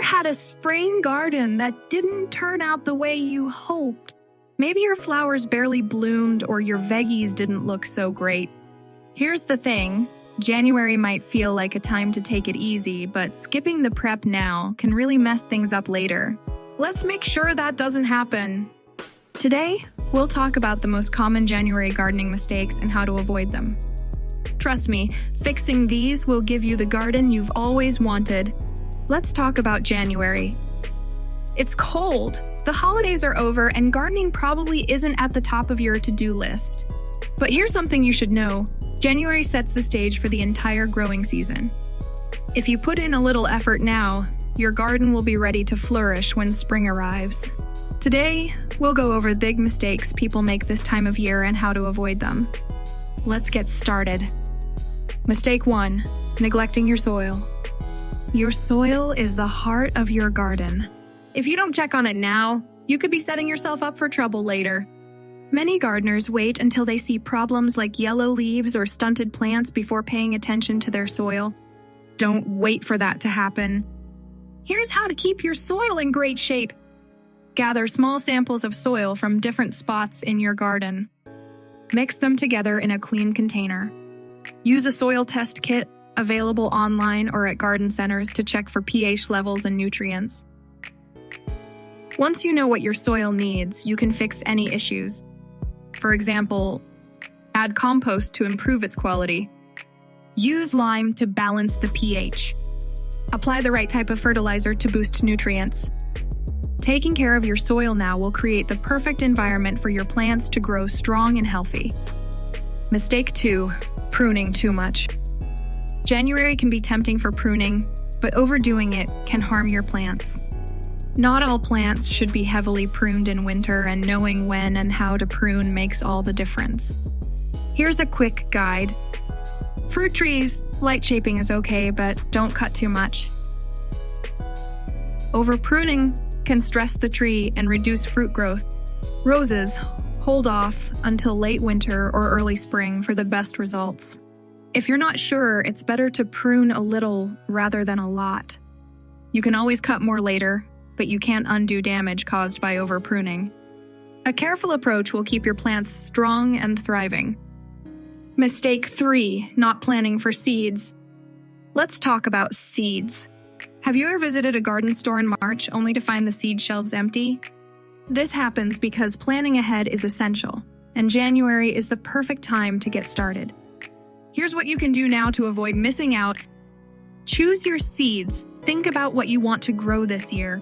had a spring garden that didn't turn out the way you hoped? Maybe your flowers barely bloomed or your veggies didn't look so great. Here's the thing, January might feel like a time to take it easy, but skipping the prep now can really mess things up later. Let's make sure that doesn't happen. Today, we'll talk about the most common January gardening mistakes and how to avoid them. Trust me, fixing these will give you the garden you've always wanted. Let's talk about January. It's cold, the holidays are over, and gardening probably isn't at the top of your to-do list. But here's something you should know. January sets the stage for the entire growing season. If you put in a little effort now, your garden will be ready to flourish when spring arrives. Today, we'll go over the big mistakes people make this time of year and how to avoid them. Let's get started. Mistake 1. Neglecting your soil. Your soil is the heart of your garden. If you don't check on it now, you could be setting yourself up for trouble later. Many gardeners wait until they see problems like yellow leaves or stunted plants before paying attention to their soil. Don't wait for that to happen. Here's how to keep your soil in great shape. Gather small samples of soil from different spots in your garden. Mix them together in a clean container. Use a soil test kit available online or at garden centers to check for pH levels and nutrients. Once you know what your soil needs, you can fix any issues. For example, add compost to improve its quality. Use lime to balance the pH. Apply the right type of fertilizer to boost nutrients. Taking care of your soil now will create the perfect environment for your plants to grow strong and healthy. Mistake 2. Pruning too much. January can be tempting for pruning, but overdoing it can harm your plants. Not all plants should be heavily pruned in winter, and knowing when and how to prune makes all the difference. Here's a quick guide. Fruit trees, light shaping is okay, but don't cut too much. Over-pruning can stress the tree and reduce fruit growth. Roses, hold off until late winter or early spring for the best results. If you're not sure, it's better to prune a little rather than a lot. You can always cut more later, but you can't undo damage caused by over-pruning. A careful approach will keep your plants strong and thriving. Mistake 3. Not planning for seeds. Let's talk about seeds. Have you ever visited a garden store in March only to find the seed shelves empty? This happens because planning ahead is essential, and January is the perfect time to get started. Here's what you can do now to avoid missing out. Choose your seeds. Think about what you want to grow this year.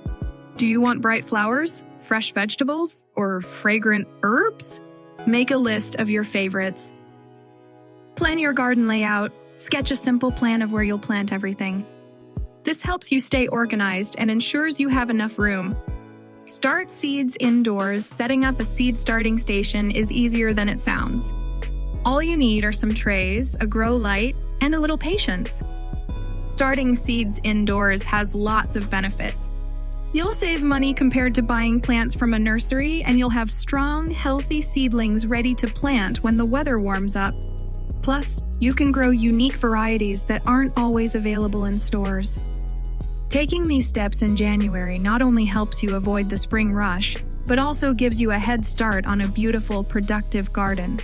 Do you want bright flowers, fresh vegetables, or fragrant herbs? Make a list of your favorites. Plan your garden layout. Sketch a simple plan of where you'll plant everything. This helps you stay organized and ensures you have enough room. Start seeds indoors. Setting up a seed starting station is easier than it sounds. All you need are some trays, a grow light, and a little patience. Starting seeds indoors has lots of benefits. You'll save money compared to buying plants from a nursery, and you'll have strong, healthy seedlings ready to plant when the weather warms up. Plus, you can grow unique varieties that aren't always available in stores. Taking these steps in January not only helps you avoid the spring rush, but also gives you a head start on a beautiful, productive garden.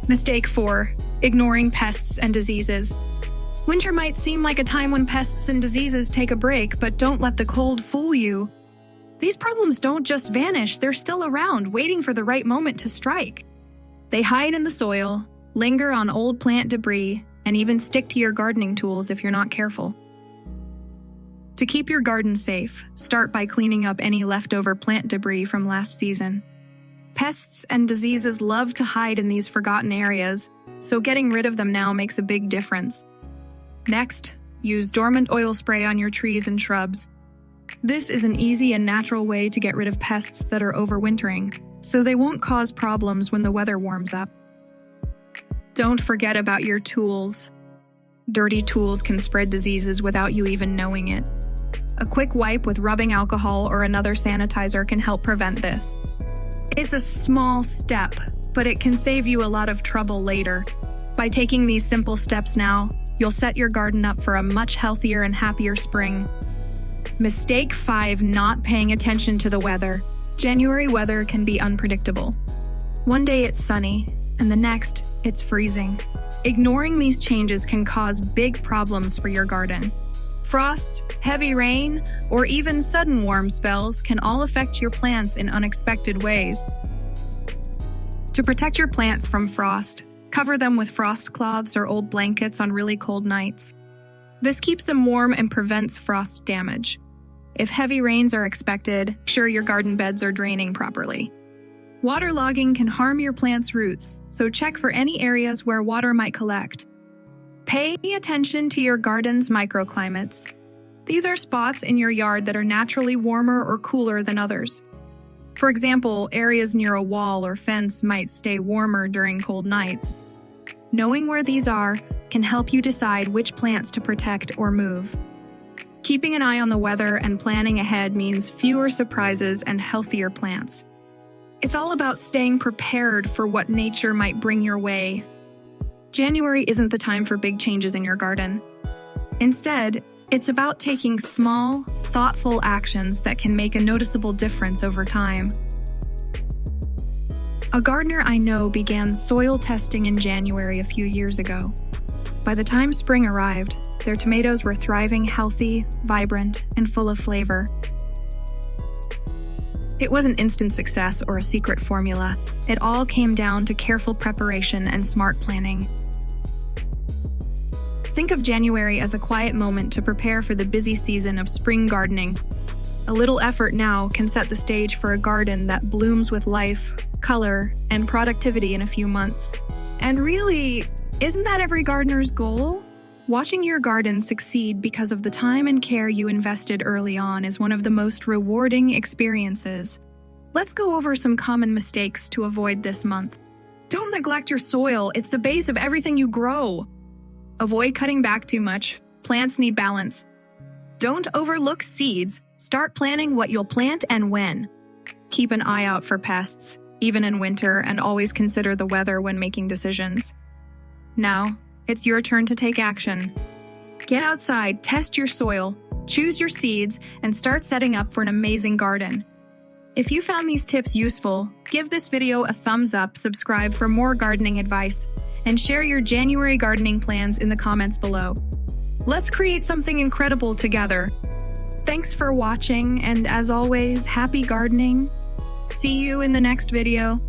Mistake 4. Ignoring pests and diseases. Winter might seem like a time when pests and diseases take a break, but don't let the cold fool you. These problems don't just vanish, they're still around, waiting for the right moment to strike. They hide in the soil, linger on old plant debris, and even stick to your gardening tools if you're not careful. To keep your garden safe, start by cleaning up any leftover plant debris from last season. Pests and diseases love to hide in these forgotten areas, so getting rid of them now makes a big difference. Next, use dormant oil spray on your trees and shrubs. This is an easy and natural way to get rid of pests that are overwintering, so they won't cause problems when the weather warms up. Don't forget about your tools. Dirty tools can spread diseases without you even knowing it. A quick wipe with rubbing alcohol or another sanitizer can help prevent this. It's a small step, but it can save you a lot of trouble later. By taking these simple steps now, you'll set your garden up for a much healthier and happier spring. Mistake 5: not paying attention to the weather. January weather can be unpredictable. One day it's sunny, and the next, it's freezing. Ignoring these changes can cause big problems for your garden. Frost, heavy rain, or even sudden warm spells can all affect your plants in unexpected ways. To protect your plants from frost, cover them with frost cloths or old blankets on really cold nights. This keeps them warm and prevents frost damage. If heavy rains are expected, make sure your garden beds are draining properly. Waterlogging can harm your plant's roots, so check for any areas where water might collect. Pay attention to your garden's microclimates. These are spots in your yard that are naturally warmer or cooler than others. For example, areas near a wall or fence might stay warmer during cold nights. Knowing where these are can help you decide which plants to protect or move. Keeping an eye on the weather and planning ahead means fewer surprises and healthier plants. It's all about staying prepared for what nature might bring your way. January isn't the time for big changes in your garden. Instead, it's about taking small, thoughtful actions that can make a noticeable difference over time. A gardener I know began soil testing in January a few years ago. By the time spring arrived, their tomatoes were thriving, healthy, vibrant, and full of flavor. It wasn't instant success or a secret formula. It all came down to careful preparation and smart planning. Think of January as a quiet moment to prepare for the busy season of spring gardening. A little effort now can set the stage for a garden that blooms with life, color, and productivity in a few months. And really, isn't that every gardener's goal? Watching your garden succeed because of the time and care you invested early on is one of the most rewarding experiences. Let's go over some common mistakes to avoid this month. Don't neglect your soil. It's the base of everything you grow. Avoid cutting back too much. Plants need balance. Don't overlook seeds. Start planning what you'll plant and when. Keep an eye out for pests, even in winter, and always consider the weather when making decisions. Now, it's your turn to take action. Get outside, test your soil, choose your seeds, and start setting up for an amazing garden. If you found these tips useful, give this video a thumbs up, subscribe for more gardening advice, and share your January gardening plans in the comments below. Let's create something incredible together. Thanks for watching, and as always, happy gardening. See you in the next video.